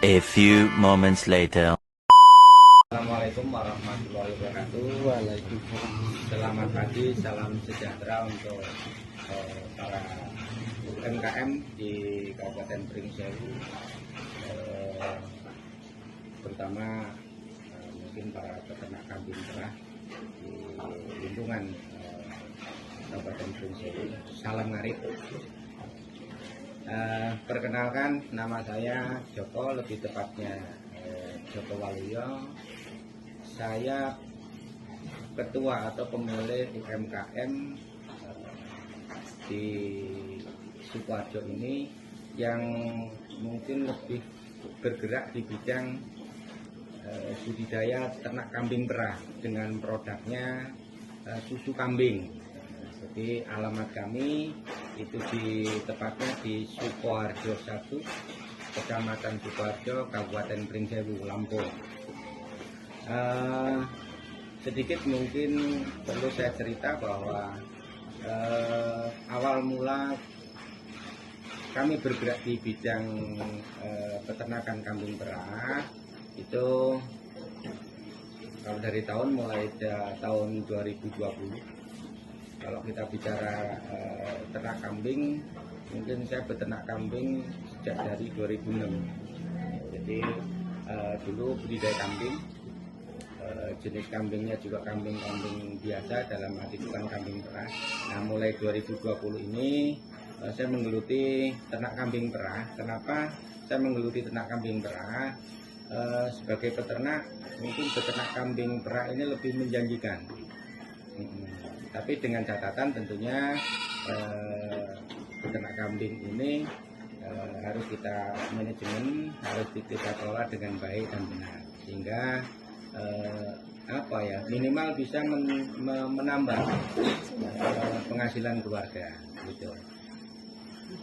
A few moments later. Assalamualaikum warahmatullahi wabarakatuh. Waalaikumsalam. Selamat pagi, salam sejahtera untuk para UMKM di Kabupaten Pringsewu, terutama mungkin para peternak kambing perah di lingkungan Kabupaten Pringsewu. Salam ngarip. Perkenalkan, nama saya Joko, lebih tepatnya Joko Waluyo. Saya ketua atau pemilik UMKM di Sukoharjo ini yang mungkin lebih bergerak di bidang budidaya ternak kambing perah dengan produknya susu kambing. Jadi alamat kami itu tepatnya di Sukoharjo 1, Kecamatan Sukoharjo, Kabupaten Pringsewu, Lampung. Sedikit mungkin perlu saya cerita bahwa awal mula kami bergerak di bidang peternakan kambing perah itu kalau dari mulai tahun 2020. Kalau kita bicara ternak kambing, mungkin saya beternak kambing sejak dari 2006. Jadi dulu budidaya kambing, jenis kambingnya juga kambing-kambing biasa, dalam arti bukan kambing perah. Nah, mulai 2020 ini saya menggeluti ternak kambing perah. Kenapa saya menggeluti ternak kambing perah? Sebagai peternak, mungkin peternak kambing perah ini lebih menjanjikan. Tapi dengan catatan tentunya peternak kambing ini harus kita manajemen, harus kita kelola dengan baik dan benar, sehingga minimal bisa menambah penghasilan keluarga gitu.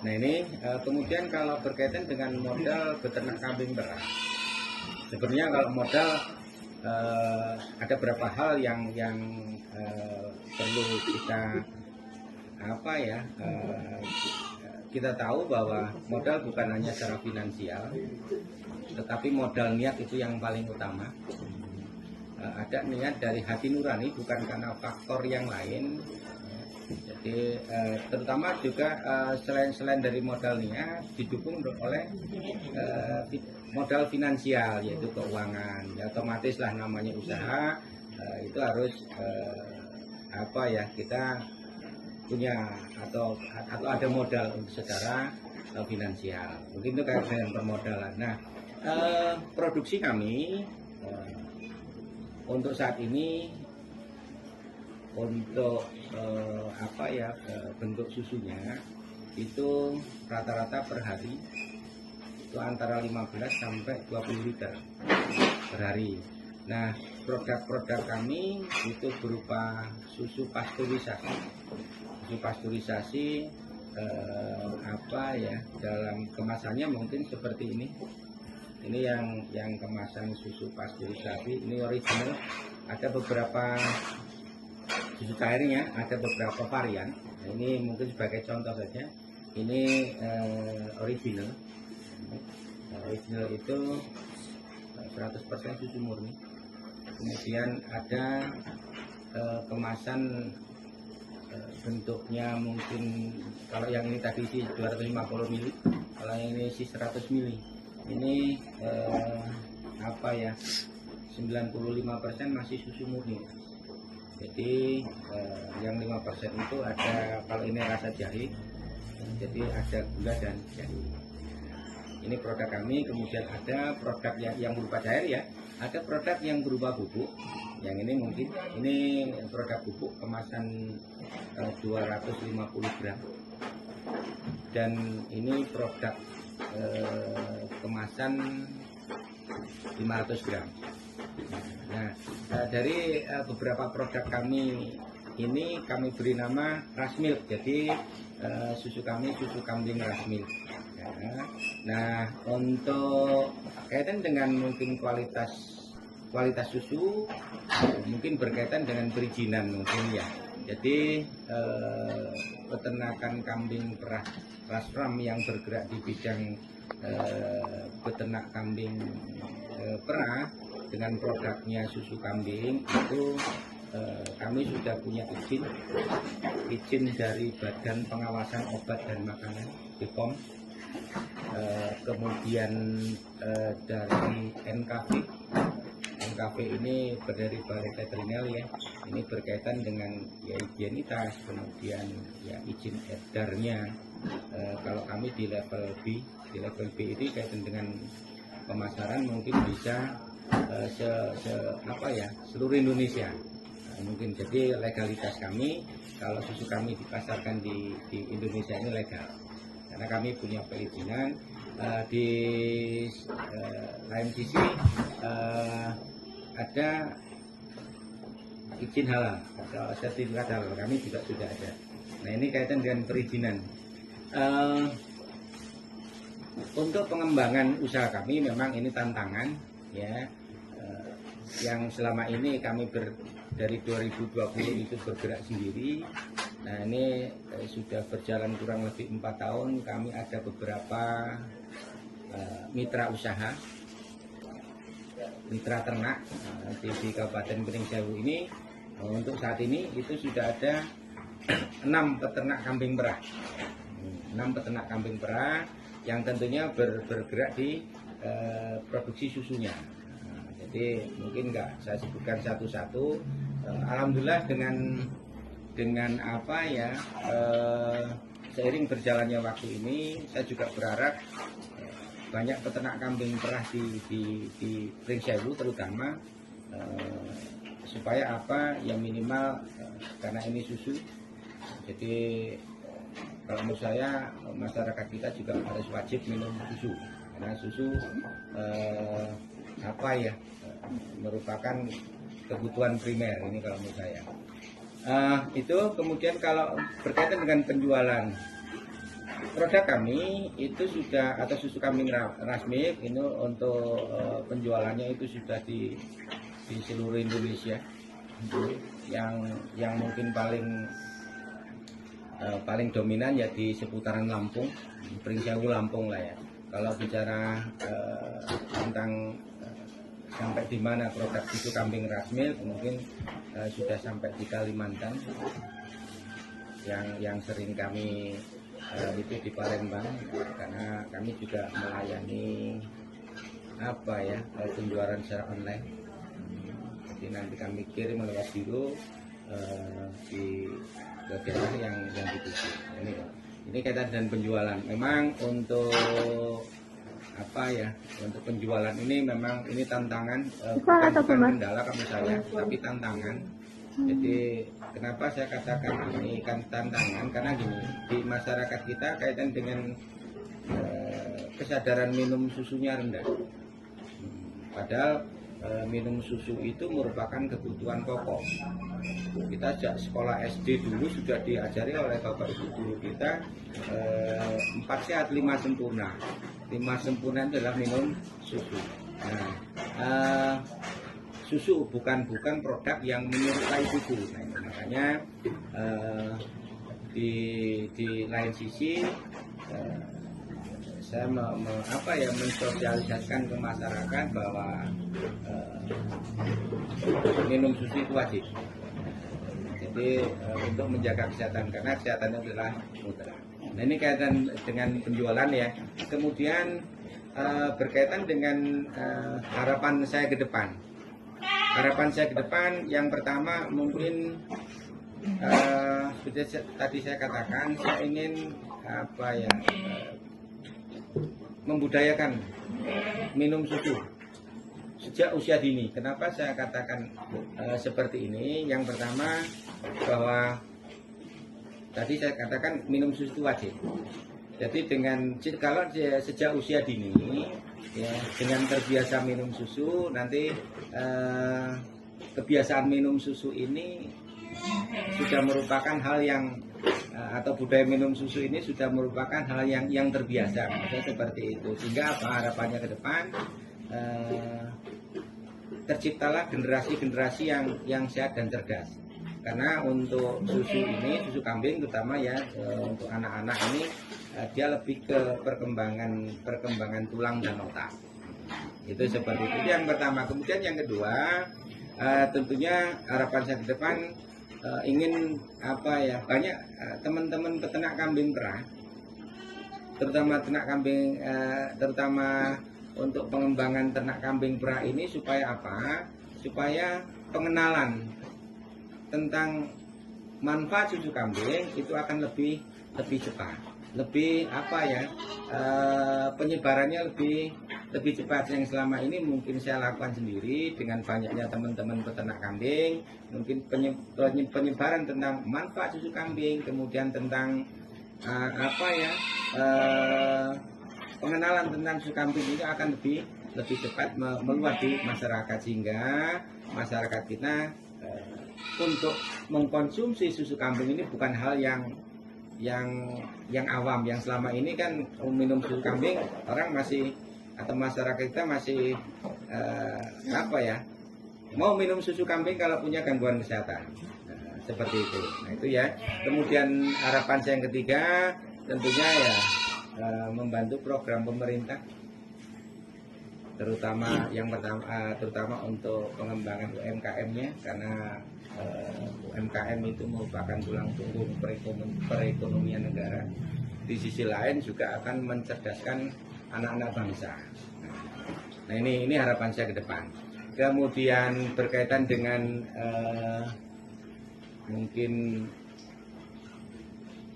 Nah ini kemudian kalau berkaitan dengan modal beternak kambing perah, sebenarnya kalau modal ada beberapa hal yang perlu kita tahu bahwa modal bukan hanya secara finansial, tetapi modal niat itu yang paling utama. Ada niat dari hati nurani, bukan karena faktor yang lain. Jadi terutama juga selain dari modal niat, didukung oleh modal finansial, yaitu keuangan. Ya, otomatis lah namanya usaha, itu harus kita punya atau ada modal secara finansial. Mungkin itu kayak dengan permodalan. Nah, produksi kami untuk saat ini untuk bentuk susunya itu rata-rata per hari itu antara 15 sampai 20 liter per hari. Nah, produk-produk kami itu berupa susu pasteurisasi. Susu pasteurisasi dalam kemasannya mungkin seperti ini. Ini yang kemasan susu pasteurisasi, ini original. Ada beberapa susu cairnya, ada beberapa varian. Nah, ini mungkin sebagai contoh saja. Ini original. Original itu 100% susu murni. Kemudian ada kemasan bentuknya mungkin kalau yang ini tadi sih 250 ml, kalau yang ini sih 100 ml. Ini 95% masih susu murni. Jadi yang 5% itu ada, kalau ini rasa jahe, jadi ada gula dan jahe. Ini produk kami. Kemudian ada produk yang berupa cair ya, ada produk yang berupa bubuk. Yang ini mungkin ini produk bubuk kemasan 250 gram. Dan ini produk kemasan 500 gram. Nah, dari beberapa produk kami ini kami beri nama Rush Milk. Jadi susu kami susu kambing Rush Milk. Ya. Nah, untuk kaitan dengan mungkin kualitas susu, mungkin berkaitan dengan perizinan mungkin ya. Jadi peternakan kambing perah Ras Ram yang bergerak di bidang peternak kambing perah dengan produknya susu kambing itu kami sudah punya izin dari Badan Pengawasan Obat dan Makanan BPOM, kemudian dari NKV ini dari Balai Veteriner ya, ini berkaitan dengan ya higienitas, kemudian ya izin edarnya. Kalau kami di level B ini kaitan dengan pemasaran mungkin bisa seluruh Indonesia. Mungkin jadi legalitas kami kalau susu kami dipasarkan di Indonesia ini legal karena kami punya perizinan. Di lain sisi ada izin halal atau sertifikat halal kami juga sudah ada. Nah, ini kaitan dengan perizinan. Untuk pengembangan usaha kami memang ini tantangan ya, yang selama ini kami dari 2020 itu bergerak sendiri. Nah, ini sudah berjalan kurang lebih 4 tahun. Kami ada beberapa mitra usaha, mitra ternak di Kabupaten Pringsewu ini. Untuk saat ini itu sudah ada 6 peternak kambing perah. 6 peternak kambing perah yang tentunya bergerak di produksi susunya. Jadi mungkin nggak saya sebutkan satu-satu. Alhamdulillah dengan apa ya, seiring berjalannya waktu ini saya juga berharap banyak peternak kambing perah di Pringsewu terutama supaya apa ya, minimal karena ini susu, jadi kalau menurut saya masyarakat kita juga harus wajib minum susu karena susu merupakan kebutuhan primer ini kalau menurut saya. Itu kemudian kalau berkaitan dengan penjualan produk kami itu sudah, atau susu kambing Rush Milk ini untuk penjualannya itu sudah di seluruh Indonesia. Yang mungkin paling dominan ya di seputaran Lampung, Pringsewu Lampung lah ya. Kalau bicara tentang sampai di mana produk susu kambing Rush Milk, mungkin sudah sampai di Kalimantan. Yang sering kami itu di Palembang, karena kami juga melayani penjualan secara online. Jadi nanti kami kirim lewat biro ke daerah yang dituju. Ini kaitan dengan penjualan. Memang untuk untuk penjualan ini memang ini tantangan, bukan kendala kami saya, tapi tantangan. Jadi kenapa saya katakan ini kan tantangan, karena gini, di masyarakat kita kaitan dengan kesadaran minum susunya rendah. Padahal minum susu itu merupakan kebutuhan pokok. Kita sejak sekolah SD dulu sudah diajari oleh bapak ibu guru kita 4 sehat 5 sempurna. 5 sempurna adalah minum susu. Nah, susu bukan produk yang menyerupai susu. Nah, makanya di lain sisi saya mensosialisasikan ke masyarakat bahwa minum susu itu wajib. Jadi untuk menjaga kesehatan, karena kesehatan itu adalah mutlak. Nah, ini kaitan dengan penjualan ya. Kemudian berkaitan dengan harapan saya ke depan. Harapan saya ke depan yang pertama mungkin seperti tadi saya katakan, saya ingin membudayakan minum susu sejak usia dini. Kenapa saya katakan seperti ini? Yang pertama bahwa tadi saya katakan minum susu itu wajib. Jadi kalau sejak usia dini ya, dengan terbiasa minum susu, nanti kebiasaan minum susu ini sudah merupakan hal yang atau budaya minum susu ini sudah merupakan hal yang terbiasa, maksudnya seperti itu. Sehingga apa harapannya ke depan, terciptalah generasi-generasi yang sehat dan cerdas. Karena untuk susu ini, susu kambing terutama ya, untuk anak-anak ini dia lebih ke perkembangan tulang dan otak. Itu seperti itu yang pertama. Kemudian yang kedua, tentunya harapan saya ke depan ingin banyak teman-teman peternak kambing perah, terutama ternak kambing, terutama untuk pengembangan ternak kambing perah ini supaya supaya pengenalan tentang manfaat susu kambing itu akan lebih cepat, lebih penyebarannya lebih cepat. Yang selama ini mungkin saya lakukan sendiri dengan banyaknya teman-teman peternak kambing, mungkin penyebaran tentang manfaat susu kambing, kemudian tentang pengenalan tentang susu kambing ini akan lebih cepat meluas di masyarakat, sehingga masyarakat kita untuk mengkonsumsi susu kambing ini bukan hal yang awam. Yang selama ini kan minum susu kambing orang masih, atau masyarakat kita masih mau minum susu kambing kalau punya gangguan kesehatan, seperti itu. Nah itu ya. Kemudian harapan saya yang ketiga tentunya ya membantu program pemerintah, terutama yang pertama, terutama untuk pengembangan UMKM-nya, karena UMKM itu merupakan tulang punggung perekonomian negara. Di sisi lain juga akan mencerdaskan anak-anak bangsa. Nah ini harapan saya ke depan. Kemudian berkaitan dengan mungkin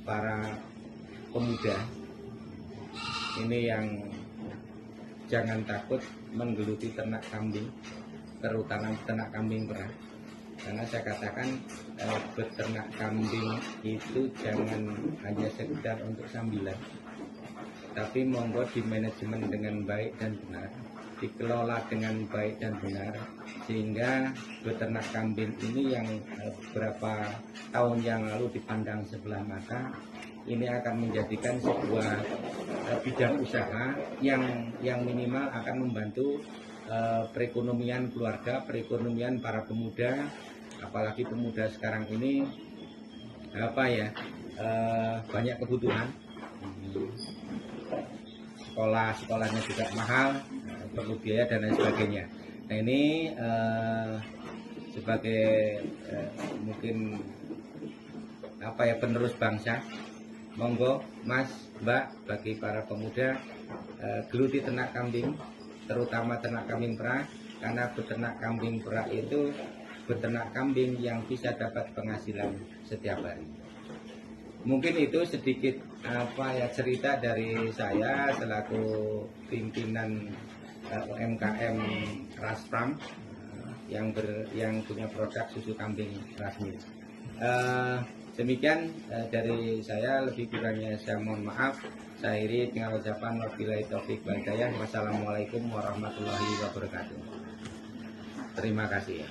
para pemuda ini yang jangan takut menggeluti ternak kambing, terutama ternak kambing perah. Karena saya katakan beternak kambing itu jangan hanya sekedar untuk sambilan, tapi monggo di manajemen dengan baik dan benar, dikelola dengan baik dan benar, sehingga beternak kambing ini yang beberapa tahun yang lalu dipandang sebelah mata, ini akan menjadikan sebuah bidang usaha yang minimal akan membantu perekonomian keluarga, perekonomian para pemuda, apalagi pemuda sekarang ini banyak kebutuhan, sekolahnya juga mahal, perlu biaya dan lain sebagainya. Nah ini sebagai mungkin penerus bangsa, monggo Mas, Mbak, bagi para pemuda geluti ternak kambing, terutama ternak kambing perah, karena beternak kambing perah itu beternak kambing yang bisa dapat penghasilan setiap hari. Mungkin itu sedikit cerita dari saya selaku pimpinan UMKM Raspram yang punya produk susu kambing Rasmi. Demikian dari saya, lebih kurangnya saya mohon maaf. Saya akhiri dengan ucapan wabillahi taufiq wal hidayah. Wassalamualaikum warahmatullahi wabarakatuh. Terima kasih.